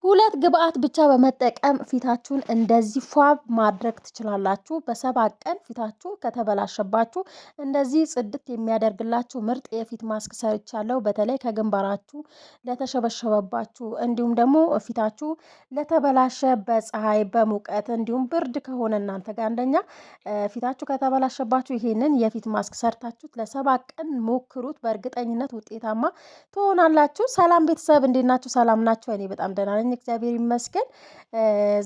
ሁለት ግብአት ብቻ በመጠቀም ፊታችሁን እንደዚህ ፏ ማድረግ ትችላላችሁ። በ7 ቀን ፊታችሁ ከተበላሸባችሁ እንደዚህ ጽድት የሚያደርግላችሁ ምርጥ የፊት ማስክ ሰርቻለሁ። በተለይ ከግንባራችሁ ለተሸበሸበባችሁ እንዲሁም ደግሞ ፊታችሁ ለተበላሸ በፀሐይ በሙቀት እንዲሁም ብርድ ከሆነ እናንተ ጋር አንደኛ ፊታችሁ ከተበላሸባችሁ ይሄንን የፊት ማስክ ሰርታችሁት ለ7 ቀን ሞክሩት። በእርግጠኝነት ውጤታማ ትሆናላችሁ። ሰላም ቤተሰብ እንዴት ናችሁ? ሰላም ናችሁ? እኔ በጣም ደህና ነኝ። እግዚአብሔር ይመስገን።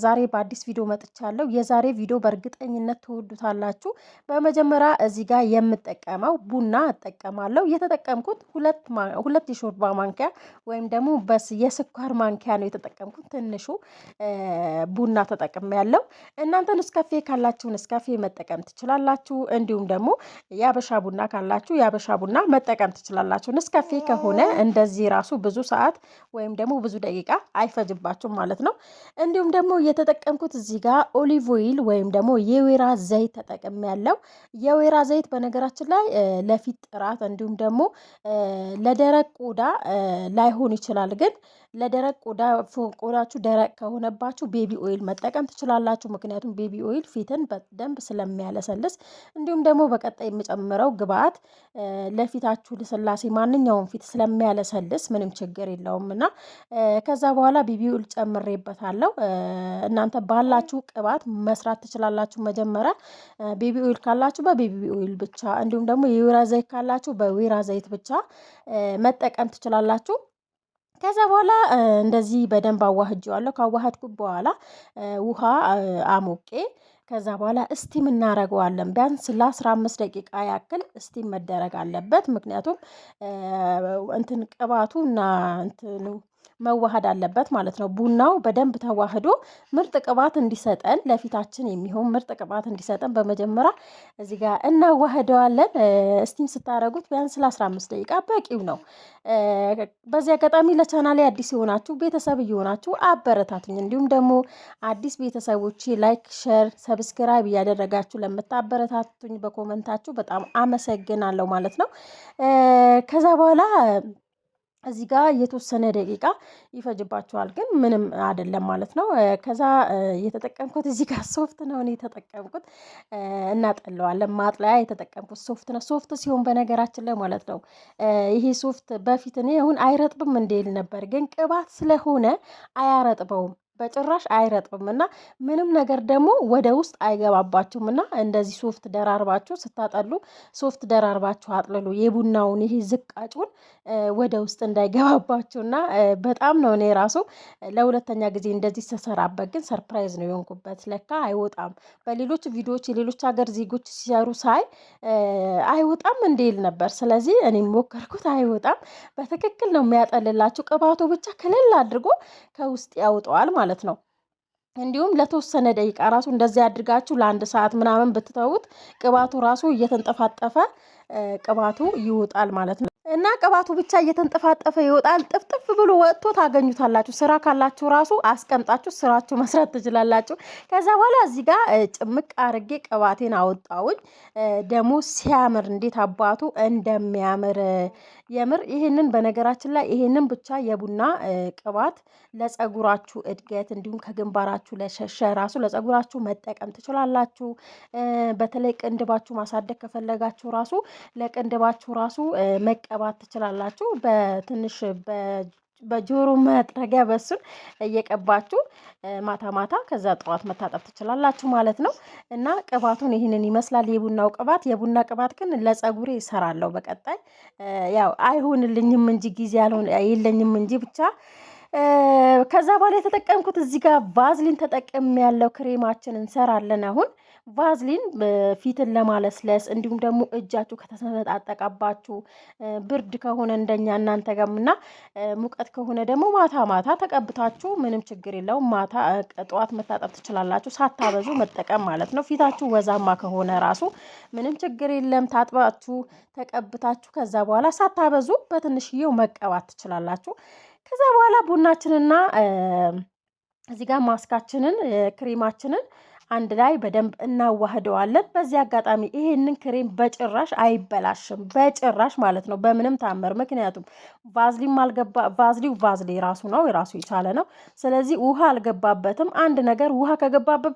ዛሬ በአዲስ ቪዲዮ መጥቻለሁ። የዛሬ ቪዲዮ በእርግጠኝነት ትወዱታላችሁ። በመጀመሪያ እዚህ ጋር የምጠቀመው ቡና እጠቀማለሁ። የተጠቀምኩት ሁለት የሾርባ ማንኪያ ወይም ደግሞ የስኳር ማንኪያ ነው የተጠቀምኩት። ትንሹ ቡና ተጠቅሜያለሁ። እናንተ ንስካፌ ካላችሁ ንስካፌ መጠቀም ትችላላችሁ። እንዲሁም ደግሞ ያበሻ ቡና ካላችሁ ያበሻ ቡና መጠቀም ትችላላችሁ። ንስካፌ ከሆነ እንደዚህ ራሱ ብዙ ሰዓት ወይም ደግሞ ብዙ ደቂቃ አይፈጅባችሁም ማለት ነው። እንዲሁም ደግሞ የተጠቀምኩት እዚህ ጋር ኦሊቭ ኦይል ወይም ደግሞ የወይራ ዘይት ተጠቅሜያለሁ። የወይራ ዘይት በነገራችን ላይ ለፊት ጥራት እንዲሁም ደግሞ ለደረቅ ቆዳ ላይሆን ይችላል። ግን ለደረቅ ቆዳችሁ ደረቅ ከሆነባችሁ ቤቢ ኦይል መጠቀም ትችላላችሁ። ምክንያቱም ቤቢ ኦይል ፊትን በደንብ ስለሚያለሰልስ እንዲሁም ደግሞ በቀጣይ የምጨምረው ግብአት ለፊታችሁ ልስላሴ ማንኛውም ፊት ስለሚያለሰልስ ምንም ችግር የለውም እና ከዛ በኋላ ቤቢ ኦይል ጨምሬበታለሁ። እናንተ ባላችሁ ቅባት መስራት ትችላላችሁ። መጀመሪያ ቤቢ ኦይል ካላችሁ በቤቢ ኦይል ብቻ እንዲሁም ደግሞ የወይራ ዘይት ካላችሁ በወይራ ዘይት ብቻ መጠቀም ትችላላችሁ። ከዛ በኋላ እንደዚህ በደንብ አዋህጄዋለሁ። ካዋሃድኩት በኋላ ውሃ አሞቄ ከዛ በኋላ እስቲም እናደርገዋለን። ቢያንስ ለ15 ደቂቃ ያክል እስቲም መደረግ አለበት። ምክንያቱም ቅባቱ እና መዋሃድ አለበት ማለት ነው። ቡናው በደንብ ተዋህዶ ምርጥ ቅባት እንዲሰጠን ለፊታችን የሚሆን ምርጥ ቅባት እንዲሰጠን በመጀመሪያ እዚህ ጋር እናዋህደዋለን። እስቲም ስታደርጉት ቢያንስ ለ15 ደቂቃ በቂው ነው። በዚህ አጋጣሚ ለቻናሌ አዲስ የሆናችሁ ቤተሰብ እየሆናችሁ አበረታቱኝ። እንዲሁም ደግሞ አዲስ ቤተሰቦች ላይክ፣ ሼር፣ ሰብስክራይብ እያደረጋችሁ ለምታበረታቱኝ በኮመንታችሁ በጣም አመሰግናለሁ ማለት ነው። ከዛ በኋላ እዚህ ጋር የተወሰነ ደቂቃ ይፈጅባችኋል፣ ግን ምንም አይደለም ማለት ነው። ከዛ የተጠቀምኩት እዚህ ጋር ሶፍት ነው እኔ የተጠቀምኩት። እናጠለዋለን። ማጥለያ የተጠቀምኩት ሶፍት ነው። ሶፍት ሲሆን በነገራችን ላይ ማለት ነው ይሄ ሶፍት በፊት እኔ አሁን አይረጥብም እንዴል ነበር፣ ግን ቅባት ስለሆነ አያረጥበውም በጭራሽ አይረጥብም እና ምንም ነገር ደግሞ ወደ ውስጥ አይገባባችሁም እና እንደዚህ ሶፍት ደራርባችሁ ስታጠሉ ሶፍት ደራርባችሁ አጥልሉ። የቡናውን ይሄ ዝቃጩን ወደ ውስጥ እንዳይገባባችሁ እና በጣም ነው እኔ ራሱ ለሁለተኛ ጊዜ እንደዚህ ስሰራበት ግን ሰርፕራይዝ ነው የሆንኩበት። ለካ አይወጣም። በሌሎች ቪዲዮዎች የሌሎች ሀገር ዜጎች ሲሰሩ ሳይ አይወጣም እንዴል ነበር። ስለዚህ እኔ ሞከርኩት፣ አይወጣም። በትክክል ነው የሚያጠልላችሁ። ቅባቱ ብቻ ክልል አድርጎ ከውስጥ ያውጠዋል ማለት ነው። እንዲሁም ለተወሰነ ደቂቃ ራሱ እንደዚህ አድርጋችሁ ለ1 ሰዓት ምናምን ብትተውት ቅባቱ ራሱ እየተንጠፋጠፈ ቅባቱ ይወጣል ማለት ነው። እና ቅባቱ ብቻ እየተንጠፋጠፈ ይወጣል። ጥፍጥፍ ብሎ ወጥቶ ታገኙታላችሁ። ስራ ካላችሁ ራሱ አስቀምጣችሁ ስራችሁ መስራት ትችላላችሁ። ከዛ በኋላ እዚህ ጋር ጭምቅ አርጌ ቅባቴን አወጣውኝ። ደግሞ ሲያምር እንዴት አባቱ እንደሚያምር የምር። ይሄንን በነገራችን ላይ ይሄንን ብቻ የቡና ቅባት ለጸጉራችሁ እድገት እንዲሁም ከግንባራችሁ ለሸሸ ራሱ ለጸጉራችሁ መጠቀም ትችላላችሁ። በተለይ ቅንድባችሁ ማሳደግ ከፈለጋችሁ ራሱ ለቅንድባችሁ ራሱ መቀባት ትችላላችሁ። በትንሽ በጆሮ መጥረጊያ በሱን እየቀባችሁ ማታ ማታ ከዛ ጠዋት መታጠብ ትችላላችሁ ማለት ነው። እና ቅባቱን ይህንን ይመስላል የቡና ቅባት ግን ለጸጉሬ እሰራለሁ በቀጣይ። ያው አይሆንልኝም እንጂ ጊዜ የለኝም እንጂ ብቻ ከዛ በኋላ የተጠቀምኩት እዚህ ጋር ቫዝሊን ተጠቅሜ ያለው ክሬማችን እንሰራለን አሁን። ቫዝሊን ፊትን ለማለስለስ እንዲሁም ደግሞ እጃችሁ ከተሰነጣጠቀባችሁ ብርድ ከሆነ እንደኛ እናንተ ጋርና ሙቀት ከሆነ ደግሞ ማታ ማታ ተቀብታችሁ ምንም ችግር የለውም። ማታ ጠዋት መታጠብ ትችላላችሁ፣ ሳታበዙ መጠቀም ማለት ነው። ፊታችሁ ወዛማ ከሆነ ራሱ ምንም ችግር የለም። ታጥባችሁ ተቀብታችሁ ከዛ በኋላ ሳታበዙ በትንሽዬው መቀባት ትችላላችሁ። ከዛ በኋላ ቡናችንና እዚህ ጋር ማስካችንን ክሬማችንን አንድ ላይ በደንብ እናዋህደዋለን። በዚህ አጋጣሚ ይሄንን ክሬም በጭራሽ አይበላሽም፣ በጭራሽ ማለት ነው፣ በምንም ታምር። ምክንያቱም ቫዝሊን አልገባ ቫዝሊ ራሱ ነው፣ የራሱ የቻለ ነው። ስለዚህ ውሃ አልገባበትም። አንድ ነገር ውሃ ከገባበት